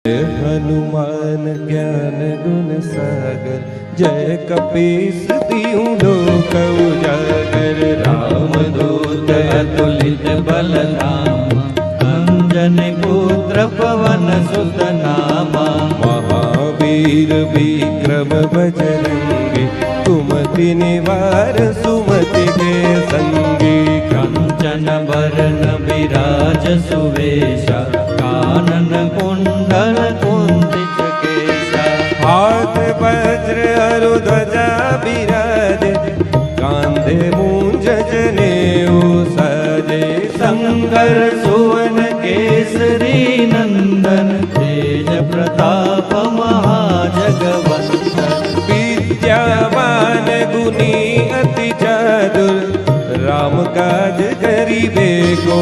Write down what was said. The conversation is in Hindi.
हनुमान ज्ञान गुण सागर, जय कपीस तिहु लोक उजागर। राम दूत अतुलित बल धामा, अंजन पुत्र पवन सुत नामा। महावीर विक्रम बजरंगी, कुमति निवार सुमति के संगी। कंचन बरन विराज सुवेशा, कानन कुंडल कुंदित केसा। हाथ वज्र अरु ध्वजा विराजे, कांधे मूंज जनेऊ साजे। शंकर सुवन केसरी नंदन, तेज प्रताप महाजगवंदन। विद्यावान गुणी अति चातुर, राम काज करिबे को